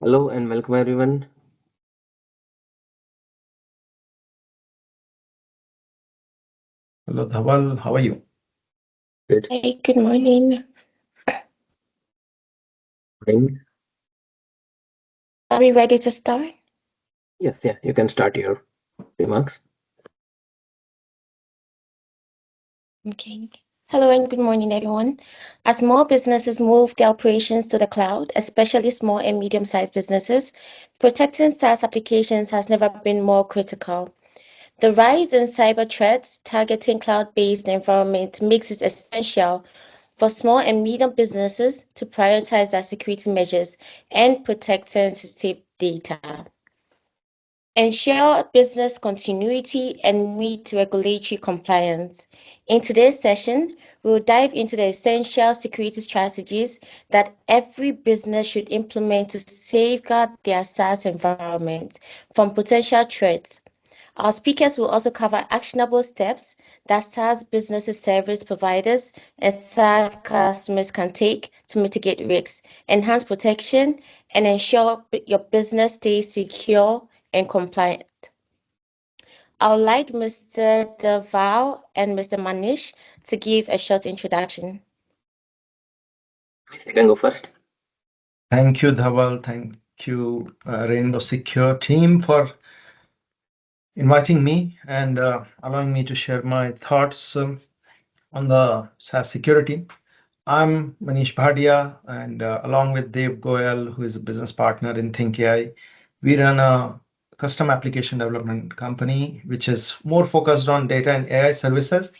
Hello and welcome everyone. Hello, Dhaval. How are you? Good Hey, good morning. morning. Are we ready to start? Yes, yeah, you can start your remarks. Okay. Hello and good morning, everyone. As more businesses move their operations to the cloud, especially small and medium-sized businesses, protecting SaaS applications has never been more critical. The rise in cyber threats targeting cloud-based environments makes it essential for small and medium businesses to prioritize their security measures and protect sensitive data. Ensure business continuity and meet regulatory compliance. In today's session, we will dive into the essential security strategies that every business should implement to safeguard their SaaS environment from potential threats. Our speakers will also cover actionable steps that SaaS businesses, service providers, and SaaS customers can take to mitigate risks, enhance protection, and ensure your business stays secure and compliant. I would like Mr. Dhaval and Mr. Manish to give a short introduction. You can go first. Thank you, Dhaval. Thank you, Rainbow Secure team, for inviting me and allowing me to share my thoughts on the SaaS security. I'm Manish Bhardia, and along with Dev Goyal, who is a business partner in ThinkAI, we run a custom application development company, which is more focused on data and AI services.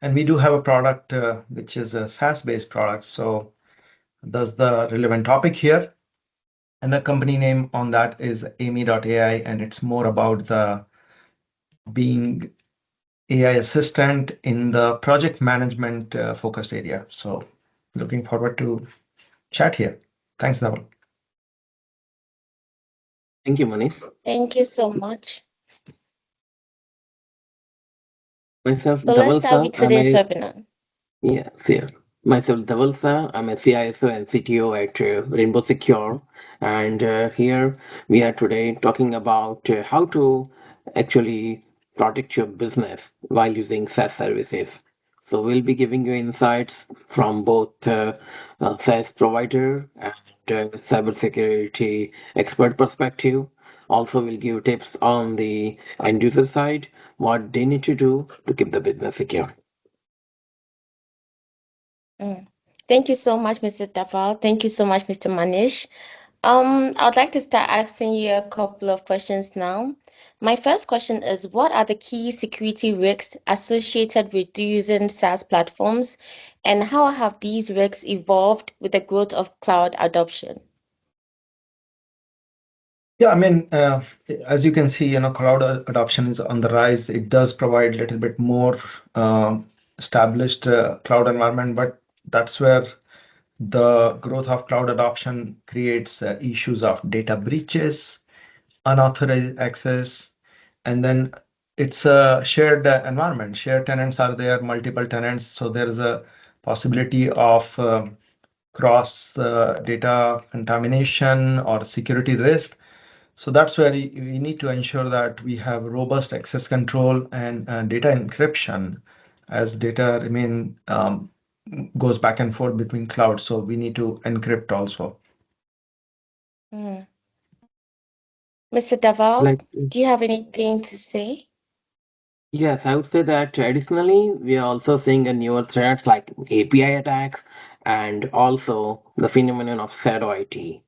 And we do have a product which is a SaaS-based product. So that's the relevant topic here. And the company name on that is Aimey.ai, and it's more about the being AI assistant in the project management focused area. So looking forward to chat here. Thanks, Dhaval. Thank you, Manish. Thank you so much. Myself, So let's Dhaval start Shah. with today's webinar. Yeah. Myself, Dhaval Shah. I'm a CISO and CTO at Rainbow Secure, and here we are today talking about how to actually protect your business while using SaaS services. So we'll be giving you insights from both SaaS provider and cybersecurity expert perspective. Also, we'll give tips on the end user side, what they need to do to keep the business secure. Mm. Thank you so much, Mr. Dhaval. Thank you so much, Mr. Manish. I would like to start asking you a couple of questions now. My first question is, what are the key security risks associated with using SaaS platforms, and how have these risks evolved with the growth of cloud adoption? Yeah, I mean, as you can see, cloud adoption is on the rise. It does provide a little bit more established cloud environment, but that's where the growth of cloud adoption creates issues of data breaches, unauthorized access, and then it's a shared environment. Shared tenants are there, multiple tenants, so there is a possibility of cross data contamination or security risk. So that's where we need to ensure that we have robust access control and data encryption as data goes back and forth between clouds. So we need to encrypt also. Mm. Mr. Dhaval, Like, do you have anything to say? yes, I would say that additionally, we are also seeing a newer threats like API attacks and also the phenomenon of shadow IT.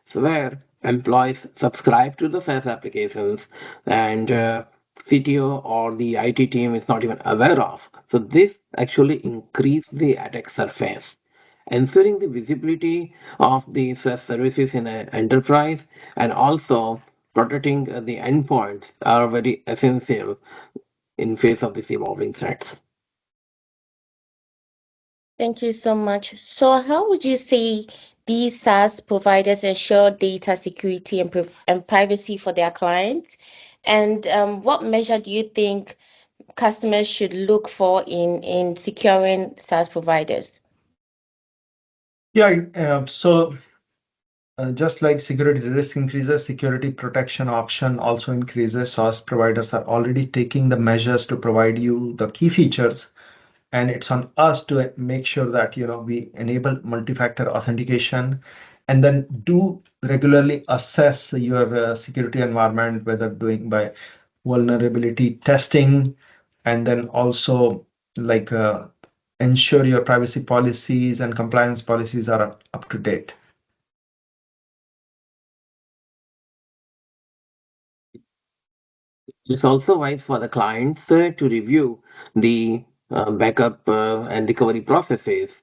So where employees subscribe to the SaaS applications and CTO or the IT team is not even aware of. So this actually increase the attack surface. Ensuring the visibility of the SaaS services in an enterprise and also protecting the endpoints are very essential in face of these evolving threats. Thank you so much. So, how would you say these SaaS providers ensure data security and privacy for their clients? And what measure do you think customers should look for in securing SaaS providers? Yeah, so Just like security risk increases, security protection option also increases. SaaS providers are already taking the measures to provide you the key features, and it's on us to make sure that we enable multi-factor authentication, and then do regularly assess your security environment, whether doing by vulnerability testing, and then also like ensure your privacy policies and compliance policies are up to date. It's also wise for the clients to review the backup and recovery processes.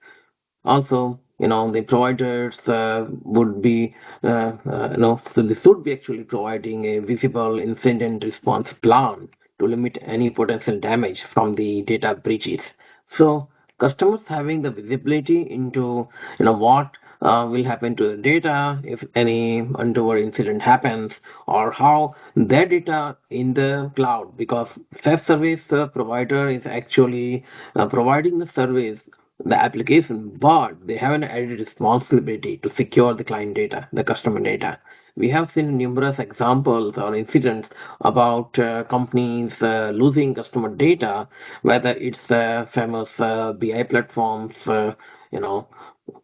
Also, the providers would be, so they should be actually providing a visible incident response plan to limit any potential damage from the data breaches. So customers having the visibility into, what will happen to the data if any untoward incident happens, or how their data in the cloud, because SaaS service provider is actually providing the service, the application, but they have an added responsibility to secure the client data, the customer data. We have seen numerous examples or incidents about companies losing customer data, whether it's famous BI platforms, you know,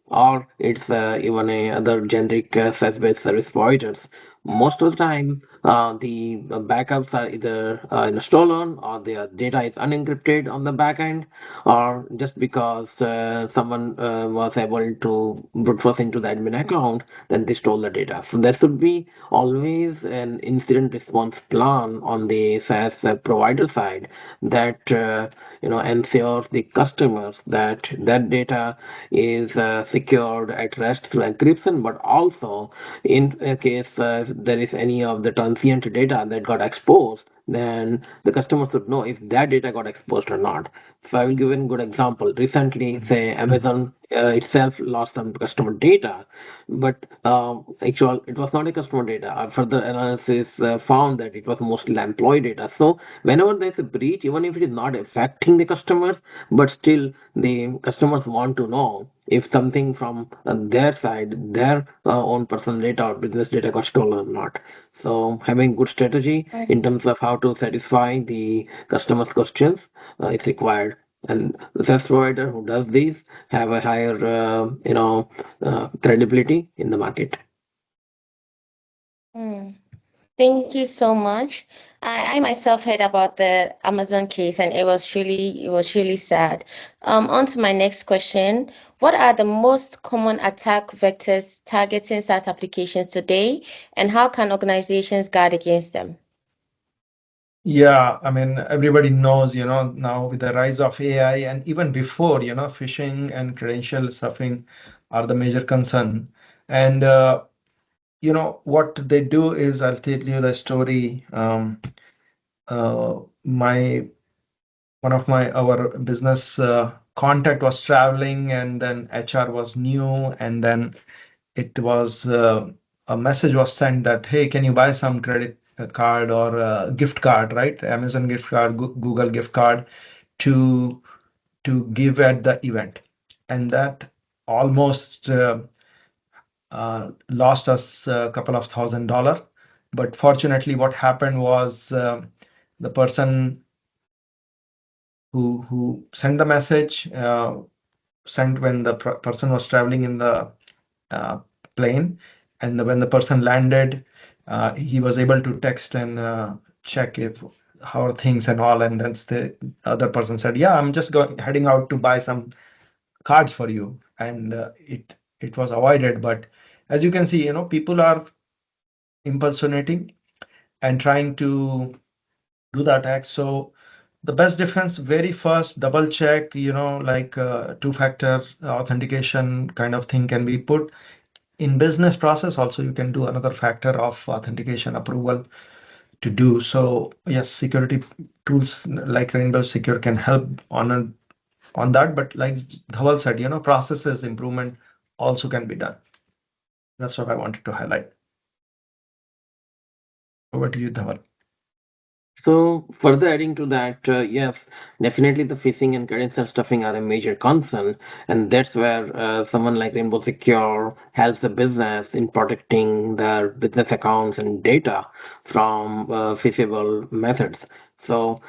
or it's even a other generic SaaS-based service providers. Most of the time, the backups are either stolen, or their data is unencrypted on the back end, or just because someone was able to brute force into the admin account, then they stole the data. So there should be always an incident response plan on the SaaS provider side that ensures the customers that that data is secured at rest through encryption, but also in case there is any of the transient data that got exposed, then the customer should know if that data got exposed or not. So I will give a good example. Recently, say Amazon itself lost some customer data, but actual it was not a customer data. Further analysis found that it was mostly employee data. So whenever there is a breach, even if it is not affecting the customers, but still the customers want to know if something from their side, their own personal data or business data got stolen or not. So having good strategy in terms of how to satisfy the customers' questions is required. And the SaaS provider who does these have a higher, credibility in the market. Mm. Thank you so much. I myself heard about the Amazon case, and it was really sad. On to my next question. What are the most common attack vectors targeting SaaS applications today, and how can organizations guard against them? Yeah, I mean, everybody knows, now with the rise of AI and even before, phishing and credential stuffing are the major concern. And, what they do is, I'll tell you the story. My one of our business contact was traveling, and then HR was new, and then it was a message was sent that, hey, can you buy some credit card or gift card, right? Amazon gift card, Google gift card to give at the event, and that almost lost us a couple of $1,000. But fortunately, what happened was the person who sent the message sent when the person was traveling in the uh, plane, and when the person landed, he was able to text and check if how are things and all, and then the other person said, "Yeah, I'm just heading out to buy some cards for you," and it was avoided. But as you can see, people are impersonating and trying to do the attack. So the best defense, very first, double check, like two-factor authentication kind of thing can be put in business process. Also, you can do another factor of authentication approval to do. So yes, security tools like Rainbow Secure can help on that. But like Dhaval said, processes improvement also can be done. That's what I wanted to highlight. Over to you, Dhaval. So further adding to that, yes, definitely the phishing and credential stuffing are a major concern, and that's where someone like Rainbow Secure helps the business in protecting their business accounts and data from phishable methods. So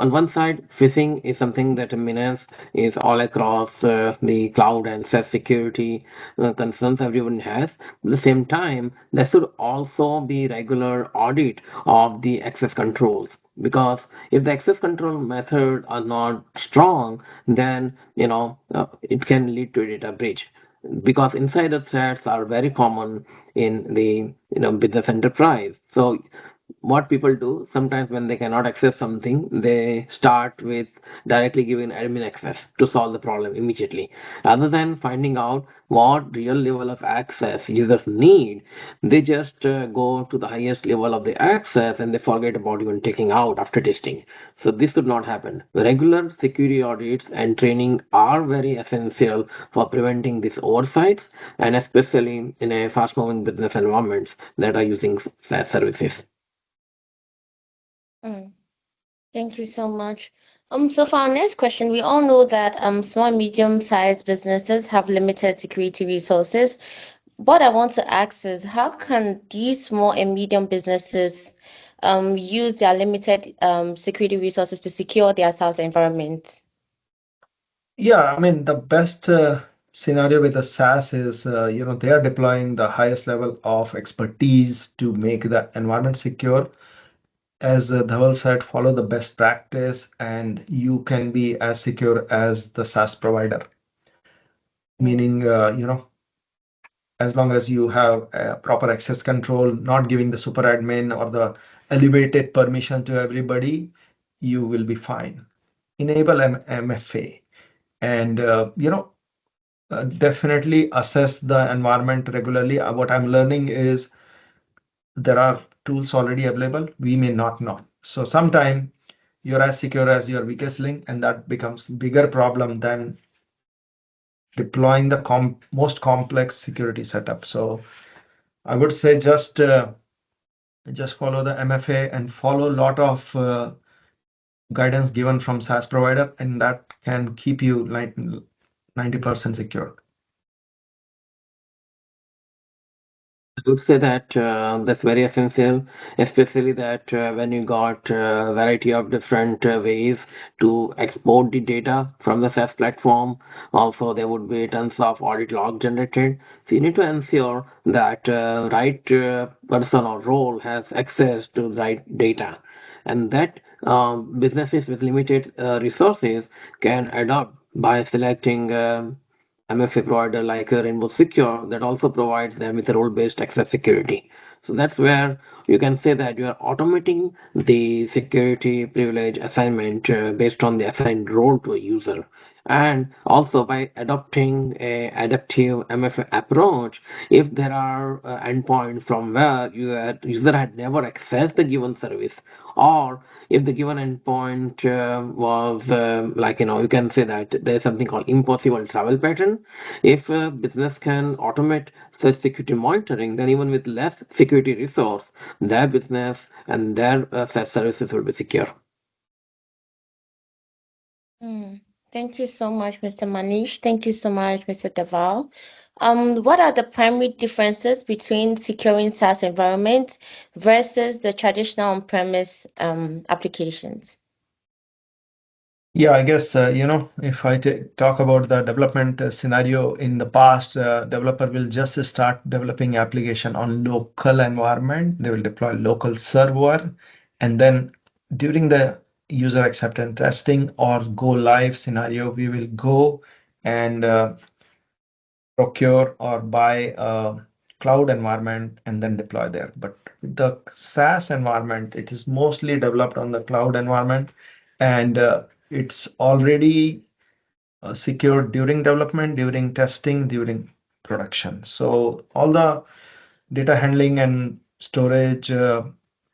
on one side, phishing is something that a menace is all across the cloud and SaaS security concerns everyone has. At the same time, there should also be regular audit of the access controls. Because if the access control method are not strong, then it can lead to a data breach. Because insider threats are very common in the business enterprise. So what people do sometimes when they cannot access something, they start with directly giving admin access to solve the problem immediately. Rather than finding out what real level of access users need, they just go to the highest level of the access and they forget about even taking out after testing. So this should not happen. Regular security audits and training are very essential for preventing these oversights, and especially in a fast moving business environments that are using SaaS services. Mm. Thank you so much. So for our next question, we all know that small and medium-sized businesses have limited security resources. What I want to ask is, how can these small and medium businesses use their limited security resources to secure their SaaS environment? Yeah, I mean, the best scenario with the SaaS is, they are deploying the highest level of expertise to make the environment secure. As Dhaval said, follow the best practice, and you can be as secure as the SaaS provider. Mm, Meaning, as long as you have proper access control, not giving the super admin or the elevated permission to everybody, you will be fine. Enable MFA, and definitely assess the environment regularly. What I'm learning is there are tools already available. We may not know. So sometime you're as secure as your weakest link, and that becomes bigger problem than deploying the most complex security setup. So I would say just follow the MFA and follow a lot of guidance given from SaaS provider, and that can keep you like 90% secure. I would say that that's very essential, especially that when you got a variety of different ways to export the data from the SaaS platform. Also, there would be tons of audit log generated. So you need to ensure that right person or role has access to the right data, and that businesses with limited resources can adopt by selecting. MFA provider like Rainbow Secure that also provides them with a role-based access security. So that's where you can say that you are automating the security privilege assignment based on the assigned role to a user. And also by adopting a adaptive MFA approach, if there are endpoints from where user had never accessed the given service, or if the given endpoint was like you can say that there's something called impossible travel pattern. If a business can automate such security monitoring, then even with less security resource, their business and their services will be secure. mm. Thank you so much, Mr. Manish. Thank you so much, Mr. Dhaval. What are the primary differences between securing SaaS environments versus the traditional on-premise applications? Yeah, I guess, if I talk about the development scenario in the past, developer will just start developing application on local environment. They will deploy local server, and then during the user acceptance testing or go live scenario, we will go and procure or buy a cloud environment and then deploy there. But with the SaaS environment, it is mostly developed on the cloud environment, and it's already secured during development, during testing, during production. So all the data handling and storage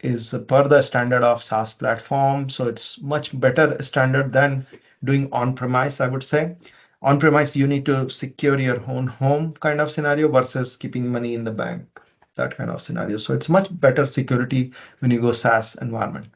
is per the standard of SaaS platform. So it's much better standard than doing on-premise, I would say. On-premise, you need to secure your own home kind of scenario versus keeping money in the bank, that kind of scenario. So it's much better security when you go SaaS environment.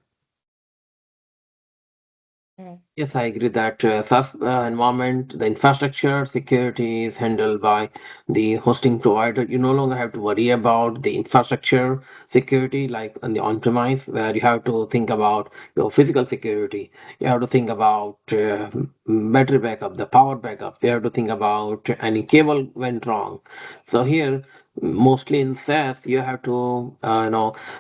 Yes, I agree that SaaS environment, the infrastructure security is handled by the hosting provider. You no longer have to worry about the infrastructure security like on the on-premise, where you have to think about your physical security. You have to think about battery backup, the power backup. You have to think about any cable went wrong. So here, mostly in SaaS, you have to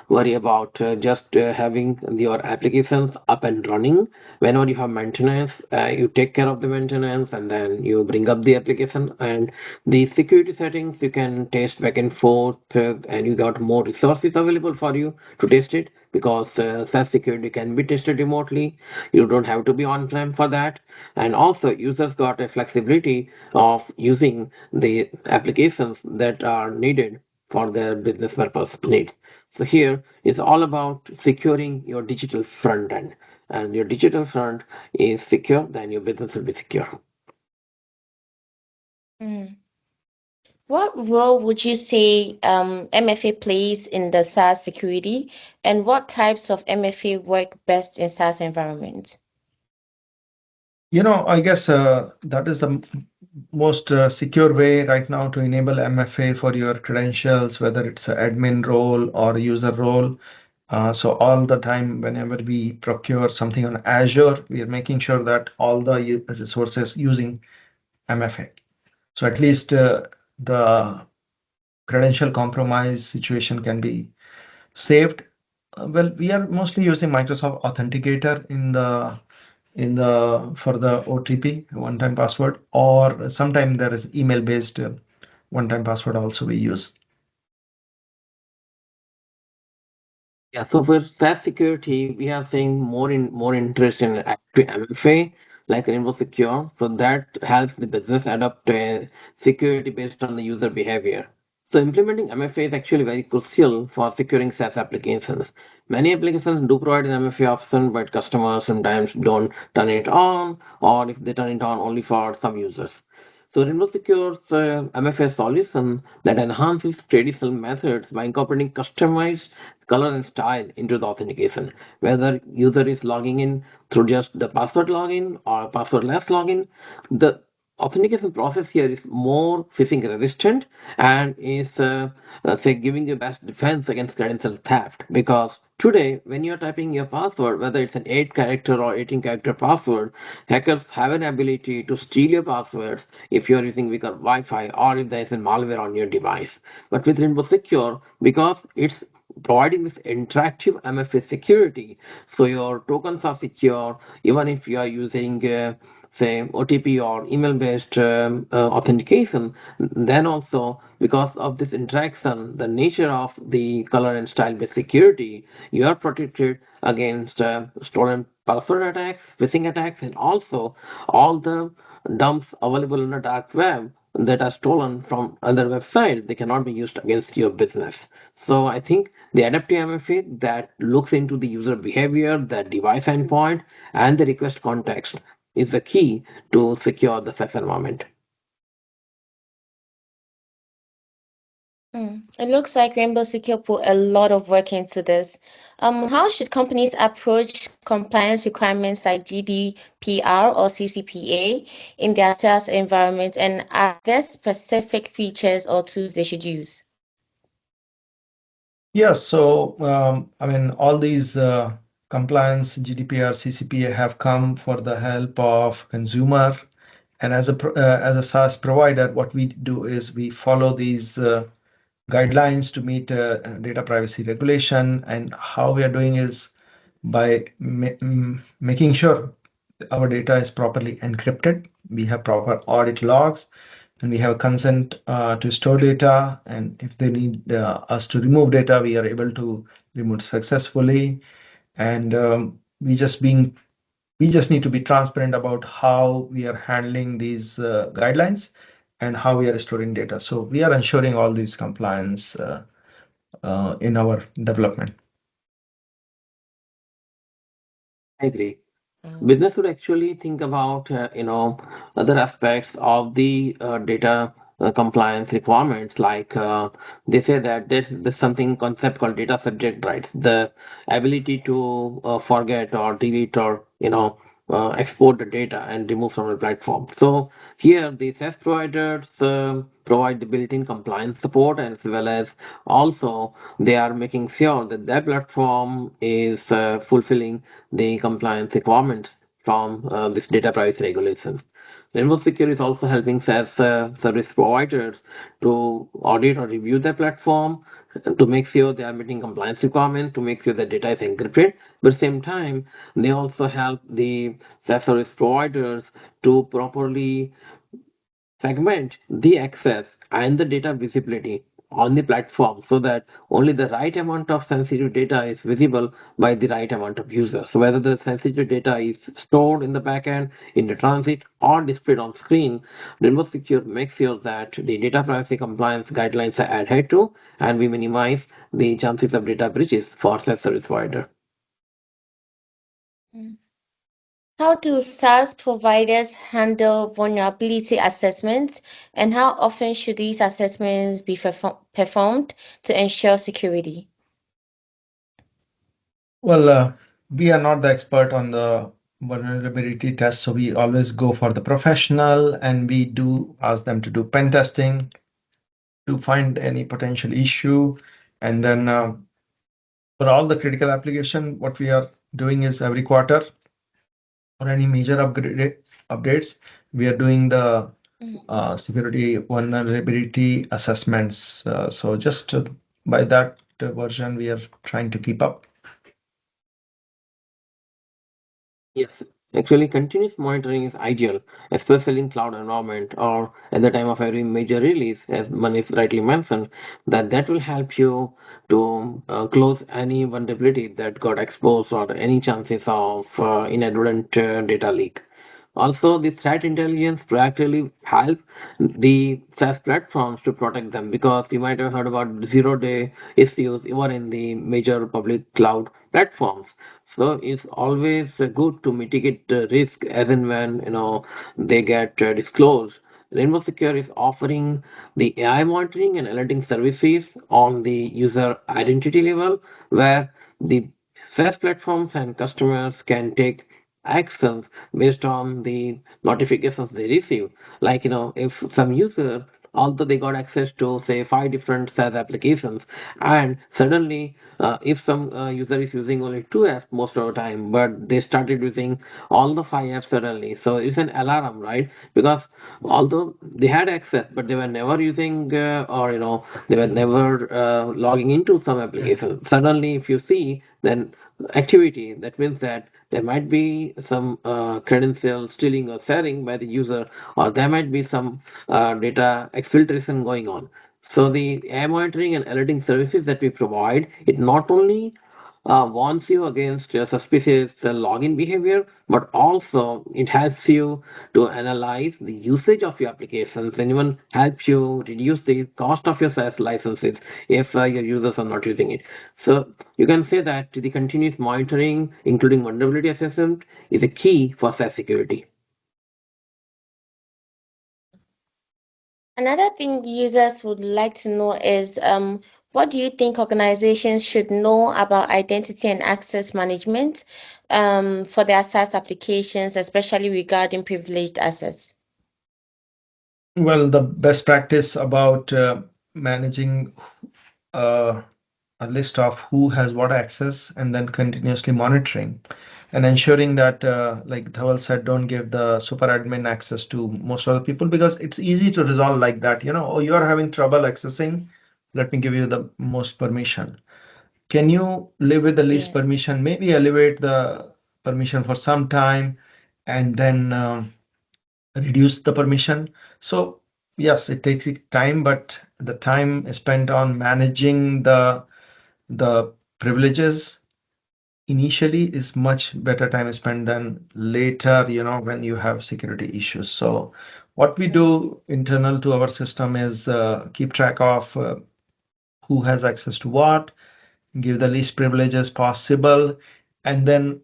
worry about just having your applications up and running. Whenever you have maintenance, you take care of the maintenance and then you bring up the application, and the security settings you can test back and forth, and you got more resources available for you to test it, because SaaS security can be tested remotely. You don't have to be on prem for that. And also users got a flexibility of using the applications that are needed for their business purpose needs. So here is all about securing your digital front end, and your digital front is secure, then your business will be secure. Mm. What role would you say MFA plays in the SaaS security, and what types of MFA work best in SaaS environments? I guess that is the most secure way right now to enable MFA for your credentials, whether it's an admin role or user role. So all the time, whenever we procure something on Azure, we are making sure that all the resources using MFA. So at least the credential compromise situation can be saved. Well, we are mostly using Microsoft Authenticator in the for the OTP, one-time password, or sometimes there is email-based one-time password also we use. Yeah, so for SaaS security, we are seeing more interest in active MFA, like Rainbow Secure. So that helps the business adopt security based on the user behavior. So implementing MFA is actually very crucial for securing SaaS applications. Many applications do provide an MFA option, but customers sometimes don't turn it on, or if they turn it on only for some users. So Rainbow Secure's MFA solution that enhances traditional methods by incorporating customized color and style into the authentication. Whether user is logging in through just the password login or passwordless login, the authentication process here is more phishing resistant and is say giving you best defense against credential theft, because today when you're typing your password, whether it's an 8 character or 18 character password, hackers have an ability to steal your passwords if you're using weaker Wi-Fi or if there is a malware on your device. But with Rainbow Secure, because it's providing this interactive MFA security, so your tokens are secure even if you are using say OTP or email-based authentication. Then also, because of this interaction, the nature of the color and style-based security, you are protected against stolen password attacks, phishing attacks, and also all the dumps available in the dark web that are stolen from other websites. They cannot be used against your business. So I think the adaptive MFA that looks into the user behavior, the device endpoint, and the request context is the key to secure the SaaS environment. It looks like Rainbow Secure put a lot of work into this. How should companies approach compliance requirements like GDPR or CCPA in their SaaS environment, and are there specific features or tools they should use? Yes, so I mean, all these compliance, GDPR, CCPA have come for the help of consumer. And as a SaaS provider, what we do is we follow these guidelines to meet data privacy regulation. And how we are doing is by making sure our data is properly encrypted. We have proper audit logs, and we have consent to store data. And if they need us to remove data, we are able to remove successfully. And we just need to be transparent about how we are handling these guidelines and how we are storing data. So we are ensuring all these compliance in our development. I agree. Um, Business would actually think about other aspects of the data compliance requirements, like they say that there's something concept called data subject rights, the ability to forget or delete or export the data and remove from the platform. So here the SaaS providers provide the built-in compliance support, as well as also they are making sure that their platform is fulfilling the compliance requirements from this data privacy regulations. Rainbow Secure is also helping SaaS service providers to audit or review their platform to make sure they are meeting compliance requirements, to make sure the data is encrypted. But at the same time, they also help the SaaS service providers to properly segment the access and the data visibility on the platform so that only the right amount of sensitive data is visible by the right amount of users. So whether the sensitive data is stored in the backend, in the transit, or displayed on screen, Rainbow Secure makes sure that the data privacy compliance guidelines are adhered to, and we minimize the chances of data breaches for such service provider. Mm. How do SaaS providers handle vulnerability assessments, and how often should these assessments be performed to ensure security? Well, we are not the expert on the vulnerability test, so we always go for the professional, and we do ask them to do pen testing to find any potential issue. And then for all the critical application, what we are doing is every quarter or any major updates, we are doing the security vulnerability assessments. So just by that version, we are trying to keep up. Yes, actually, continuous monitoring is ideal, especially in cloud environment or at the time of every major release, as Manish rightly mentioned, that will help you to close any vulnerability that got exposed or any chances of inadvertent data leak. Also, the threat intelligence proactively help the SaaS platforms to protect them, because you might have heard about zero-day issues even in the major public cloud platforms. So it's always good to mitigate the risk as and when they get disclosed. Rainbow Secure is offering the AI monitoring and alerting services on the user identity level, where the SaaS platforms and customers can take actions based on the notifications they receive. Like, if some user, although they got access to say 5 different SaaS applications, and suddenly if some user is using only 2 apps most of the time, but they started using all the 5 apps suddenly, so it's an alarm, right? Because although they had access, but they were never using or they were never logging into some application. Suddenly if you see then activity, that means that there might be some credential stealing or sharing by the user, or there might be some data exfiltration going on. So the AI monitoring and alerting services that we provide, it not only warns you against suspicious login behavior, but also it helps you to analyze the usage of your applications and even helps you reduce the cost of your SaaS licenses if your users are not using it. So you can say that the continuous monitoring, including vulnerability assessment, is a key for SaaS security. Another thing users would like to know is what do you think organizations should know about identity and access management for their SaaS applications, especially regarding privileged assets? Well, the best practice about managing uh, a list of who has what access and then continuously monitoring and ensuring that, like Dhaval said, don't give the super admin access to most of the people, because it's easy to resolve like that. Oh, you are having trouble accessing. Let me give you the most permission. Can you live with the least Yeah. permission? Maybe elevate the permission for some time and then reduce the permission. So yes, it takes time, but the time spent on managing the privileges initially is much better time spent than later, when you have security issues. So what we do internal to our system is keep track of who has access to what, give the least privileges possible, and then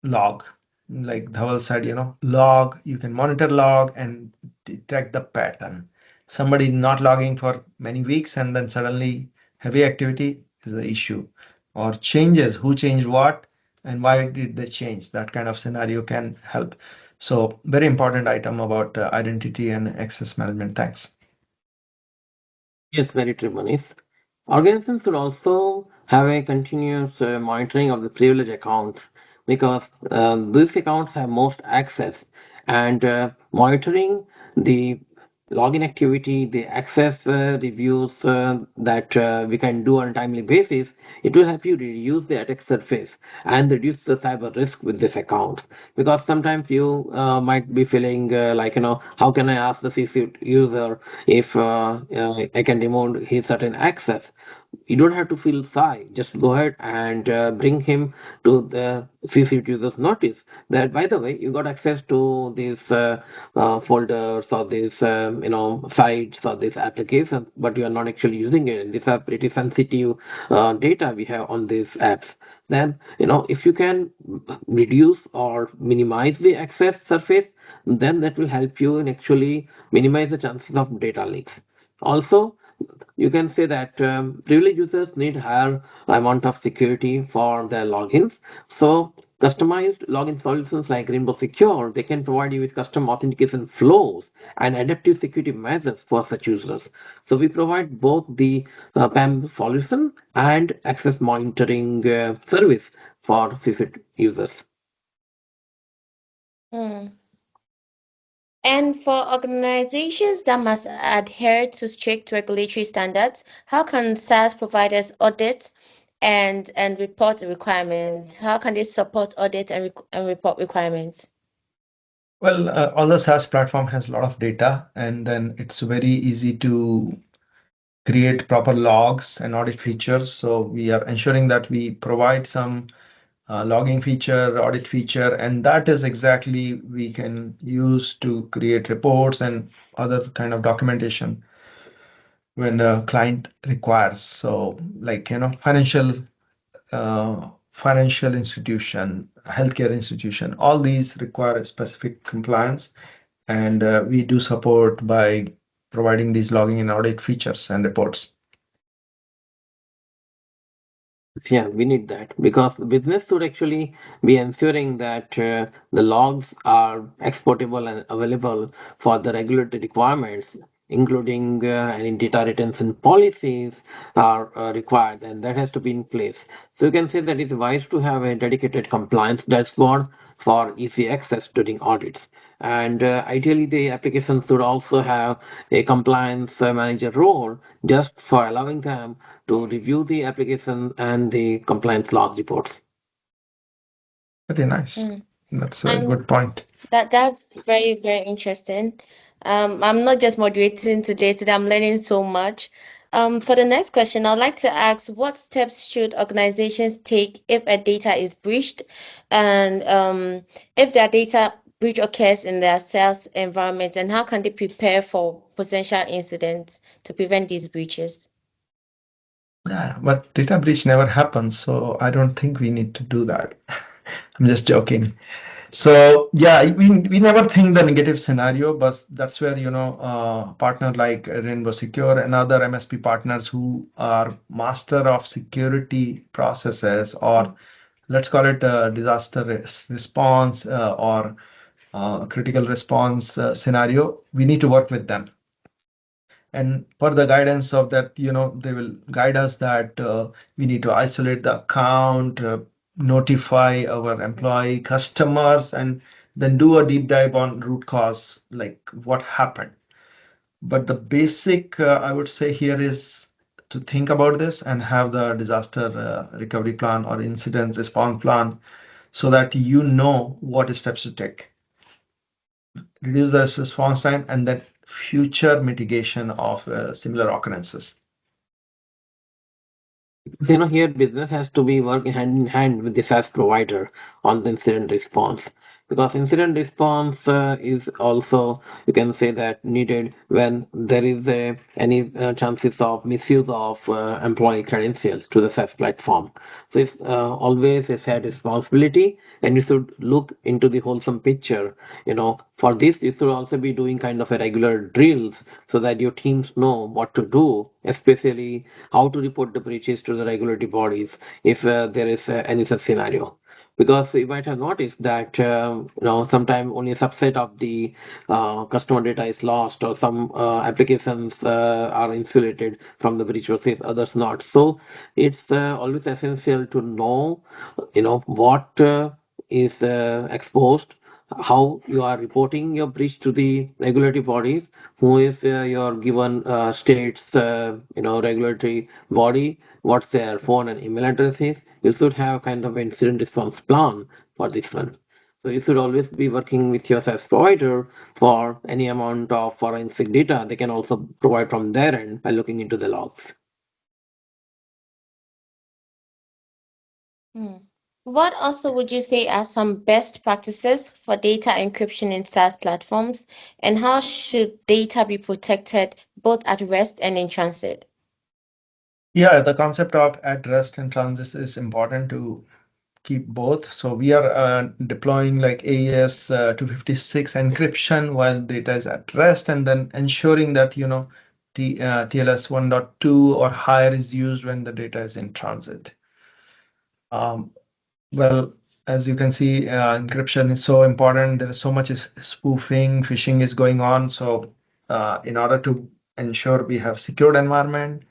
log. Like Dhaval said, log, you can monitor log and detect the pattern. Somebody not logging for many weeks and then suddenly heavy activity is the issue. Or changes, who changed what, and why did they change? That kind of scenario can help. So very important item about identity and access management. Thanks. Yes, very true, Manish. Organizations should also have a continuous monitoring of the privilege accounts because these accounts have most access, and monitoring the login activity, the access reviews that we can do on a timely basis, it will help you reduce the attack surface and reduce the cyber risk with this account. Because sometimes you might be feeling like, how can I ask the CC user if I can remove his certain access? You don't have to feel shy. Just go ahead and bring him to the CC user's notice that, by the way, you got access to these folders or these, sites or these applications, but you are not actually using it. These are pretty sensitive data we have on these apps. Then, if you can reduce or minimize the access surface, then that will help you in actually minimize the chances of data leaks. Also, you can say that privileged users need higher amount of security for their logins. So customized login solutions like Rainbow Secure, they can provide you with custom authentication flows and adaptive security measures for such users. So we provide both the PAM solution and access monitoring service for CC users. Hmm. And for organizations that must adhere to strict regulatory standards, how can SaaS providers audit and report the requirements? How can they support audit and report requirements? Well, all the SaaS platform has a lot of data, and then it's very easy to create proper logs and audit features. So we are ensuring that we provide some logging feature, audit feature, and that is exactly we can use to create reports and other kind of documentation when a client requires. So like, financial institution, healthcare institution, all these require a specific compliance, and we do support by providing these logging and audit features and reports. Yeah, we need that because business should actually be ensuring that the logs are exportable and available for the regulatory requirements, including any data retention policies are required, and that has to be in place. So you can say that it's wise to have a dedicated compliance dashboard for easy access during audits. And ideally, the application should also have a compliance manager role just for allowing them to review the application and the compliance log reports. Very nice. Hmm. That's a And good point. that's very, very interesting. I'm not just moderating today, today I'm learning so much. For the next question, I'd like to ask what steps should organizations take if a data is breached and if their data breach occurs in their sales environment, and how can they prepare for potential incidents to prevent these breaches? Yeah, but data breach never happens, so I don't think we need to do that. I'm just joking. So yeah, we never think the negative scenario, but that's where partner like Rainbow Secure and other MSP partners who are master of security processes, or let's call it disaster response or critical response scenario, we need to work with them. And for the guidance of that, they will guide us that we need to isolate the account, notify our employee customers, and then do a deep dive on root cause, like what happened. But the basic, I would say here is to think about this and have the disaster recovery plan or incident response plan so that you know what steps to take. Reduce the response time and then future mitigation of similar occurrences. Here business has to be working hand in hand with the SaaS provider on the incident response because incident response is also, you can say, that needed when there is any chances of misuse of employee credentials to the SaaS platform. So it's always a shared responsibility, and you should look into the wholesome picture. For this, you should also be doing kind of a regular drills so that your teams know what to do, especially how to report the breaches to the regulatory bodies if there is any such scenario. Because you might have noticed that sometimes only a subset of the customer data is lost, or some applications are insulated from the breach versus others not. So it's always essential to know what is exposed, how you are reporting your breach to the regulatory bodies, who is your given state's regulatory body, what's their phone and email addresses. You should have kind of incident response plan for this one. So you should always be working with your SaaS provider for any amount of forensic data they can also provide from their end by looking into the logs. Hmm. What also would you say are some best practices for data encryption in SaaS platforms, and how should data be protected both at rest and in transit? Yeah, the concept of at rest and transit is important to keep both. So we are deploying like AES 256 encryption while data is at rest, and then ensuring that TLS 1.2 or higher is used when the data is in transit. Um, well, as you can see, encryption is so important. There is so much spoofing, phishing is going on. So in order to ensure we have secured environment,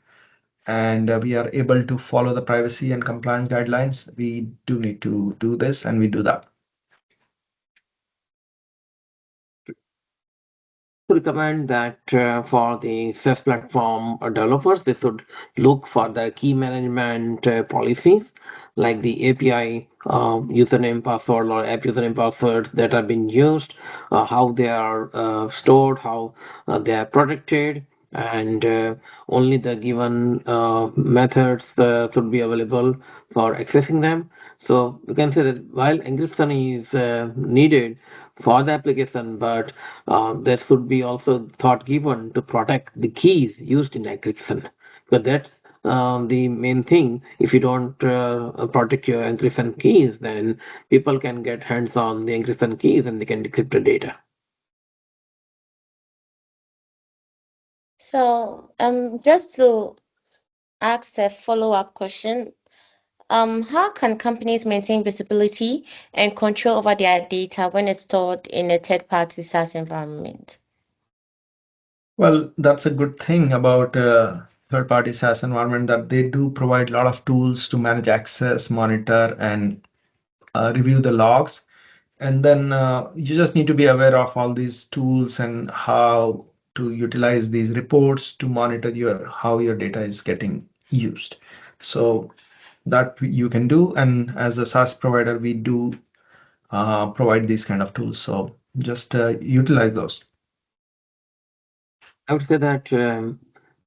and we are able to follow the privacy and compliance guidelines, we do need to do this, and we do that. Recommend that for the SaaS platform developers, they should look for the key management policies like the API username password or app username passwords that are being used, how they are stored, how they are protected, and only the given methods should be available for accessing them. So you can say that while encryption is needed for the application, but there should be also thought given to protect the keys used in encryption, because that's the main thing. If you don't protect your encryption keys, then people can get hands on the encryption keys and they can decrypt the data. So, just to ask a follow-up question, how can companies maintain visibility and control over their data when it's stored in a third-party SaaS environment? Well, that's a good thing about third-party SaaS environment, that they do provide a lot of tools to manage access, monitor, and review the logs. And then you just need to be aware of all these tools and how to utilize these reports to monitor how your data is getting used. So that you can do. And as a SaaS provider, we do provide these kind of tools. So just utilize those. I would say that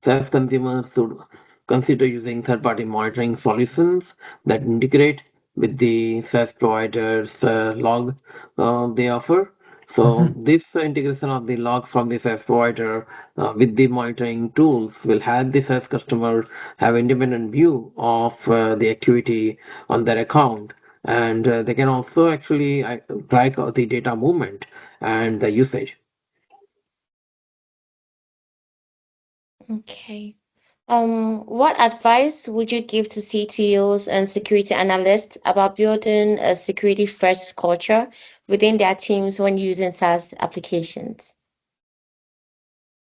SaaS consumers should consider using third-party monitoring solutions that integrate with the SaaS providers' log they offer. So Mhm. this integration of the logs from the SaaS provider with the monitoring tools will help the SaaS customer have independent view of the activity on their account, and they can also actually track the data movement and the usage. Okay. What advice would you give to CTOs and security analysts about building a security-first culture within their teams when using SaaS applications?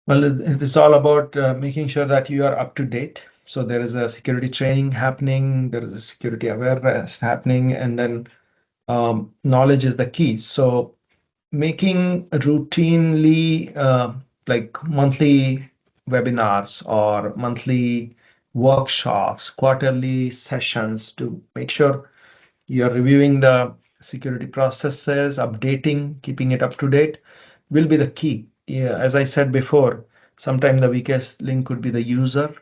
Well, it is all about making sure that you are up to date. So there is a security training happening, there is a security awareness happening, and then knowledge is the key. So making routinely like monthly webinars or monthly workshops, quarterly sessions to make sure you're reviewing the security processes, updating, keeping it up to date will be the key. Yeah, as I said before, sometimes the weakest link could be the user,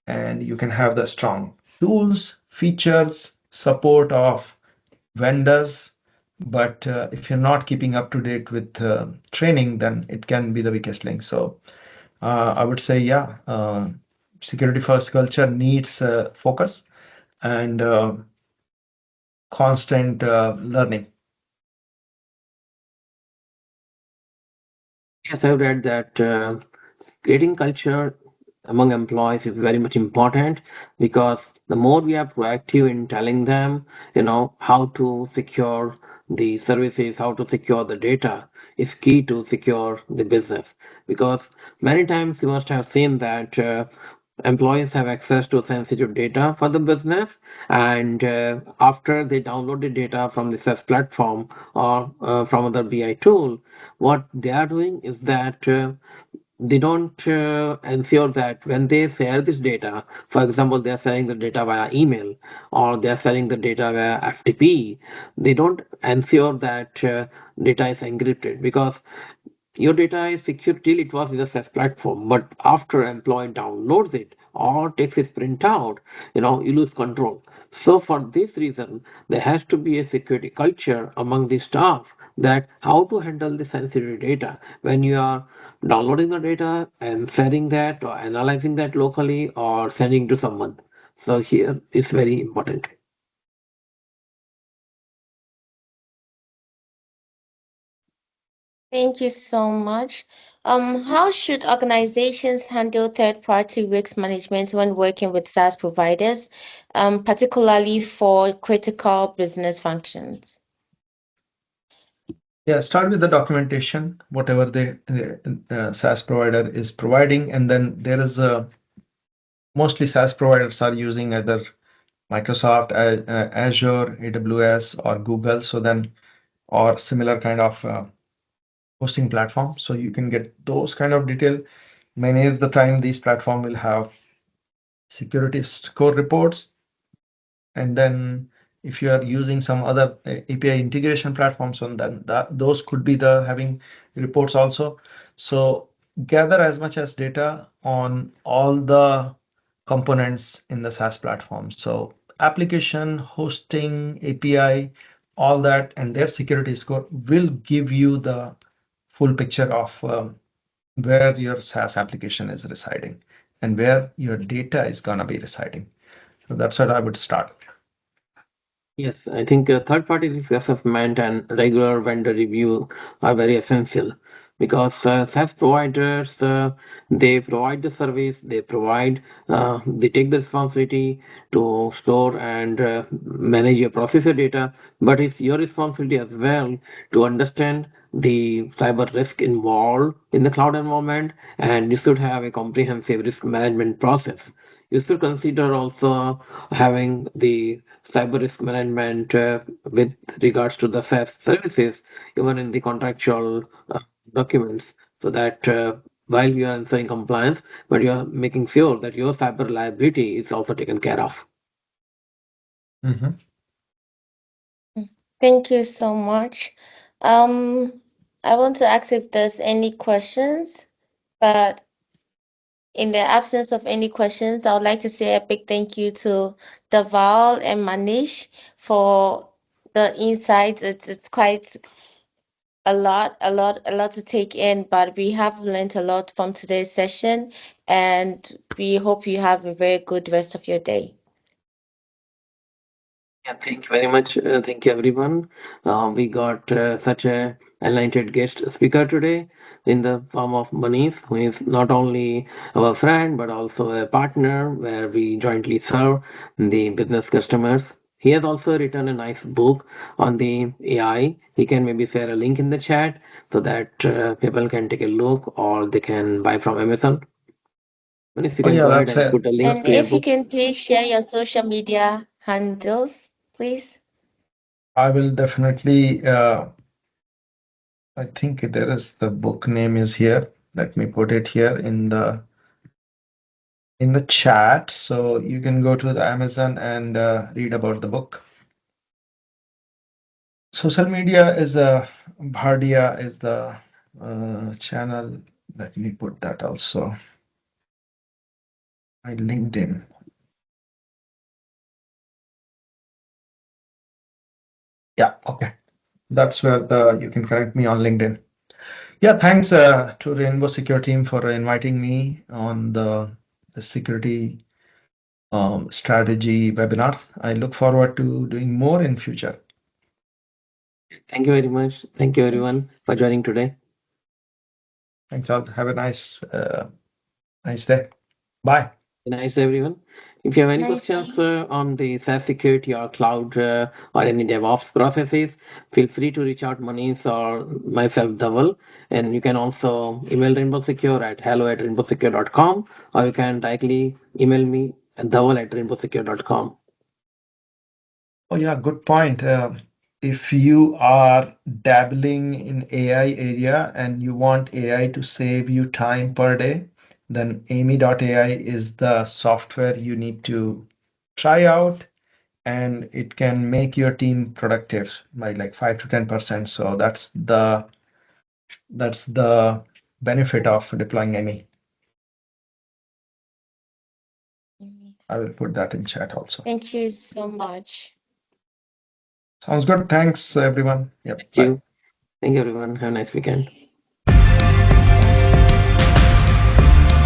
and you can have the strong tools, features, support of vendors. But if you're not keeping up to date with training, then it can be the weakest link. So I would say, yeah, security first culture needs focus and constant learning. Yes, I would add that creating culture among employees is very much important, because the more we are proactive in telling them, how to secure the services, how to secure the data, is key to secure the business. Because many times you must have seen that employees have access to sensitive data for the business, and after they download the data from the SaaS platform or from other BI tool, what they are doing is that they don't ensure that when they share this data, for example, they are sharing the data via email or they are sharing the data via FTP, they don't ensure that data is encrypted, because your data is secure till it was in the SaaS platform, but after employee downloads it or takes its printout, you lose control. So for this reason, there has to be a security culture among the staff, that how to handle the sensitive data when you are downloading the data and sharing that or analyzing that locally or sending to someone. So here is very important. Thank you so much. How should organizations handle third-party risk management when working with SaaS providers, particularly for critical business functions? Yeah, start with the documentation, whatever the SaaS provider is providing, and then there is a mostly SaaS providers are using either Microsoft, Azure, AWS, or Google. So then, or similar kind of hosting platform. So you can get those kind of detail. Many of the time, these platform will have security score reports, and then if you are using some other API integration platforms, so then those could be the having reports also. So gather as much as data on all the components in the SaaS platform. So application, hosting, API, all that, and their security score will give you the full picture of where your SaaS application is residing and where your data is going to be residing. So that's what I would start. Yes, I think third-party risk assessment and regular vendor review are very essential, because SaaS providers, they provide the service, they take the responsibility to store and manage your processor data, but it's your responsibility as well to understand the cyber risk involved in the cloud environment, and you should have a comprehensive risk management process. You should consider also having the cyber risk management with regards to the SaaS services, even in the contractual documents, so that while you are ensuring compliance, but you are making sure that your cyber liability is also taken care of. Mhm. Thank you so much. I want to ask if there's any questions, but in the absence of any questions, I would like to say a big thank you to Dhaval and Manish for the insights. It's quite a lot to take in, but we have learned a lot from today's session, and we hope you have a very good rest of your day. Yeah, thank you very much. Thank you, everyone. We got such a enlightened guest speaker today in the form of Manish, who is not only our friend but also a partner where we jointly serve the business customers. He has also written a nice book on the AI. He can maybe share a link in the chat so that people can take a look or they can buy from Amazon. Manish, you Oh can yeah, go ahead that's and it. put a link And to your if you book. can please share your social media handles, please. I will definitely. I think there is the book name is here. Let me put it here in the chat, so you can go to the Amazon and read about the book. Social media is Bhardia is the channel. Let me put that also. My LinkedIn. Yeah, okay. That's where you can connect me on LinkedIn. Yeah, thanks to Rainbow Security team for inviting me on the security strategy webinar. I look forward to doing more in future. Thank you very much. Thank you, Thank you. everyone, for joining today. Thanks all. Have a nice day. Bye. Nice, everyone. If you have any Nice. questions on the SaaS security or cloud or any DevOps processes, feel free to reach out Manish or myself, Dhaval. And you can also email Rainbow Secure at hello@rainbowsecure.com, or you can directly email me at dhaval@rainbowsecure.com. Oh, yeah, good point. If you are dabbling in AI area and you want AI to save you time per day, then Aimey.ai is the software you need to try out, and it can make your team productive by like 5 to 10%. So that's the benefit of deploying Aimey. I will put that in chat also. Thank you so much. Sounds good. Thanks, everyone. Yep. Thank Bye. you. Thank you, everyone. Have a nice weekend.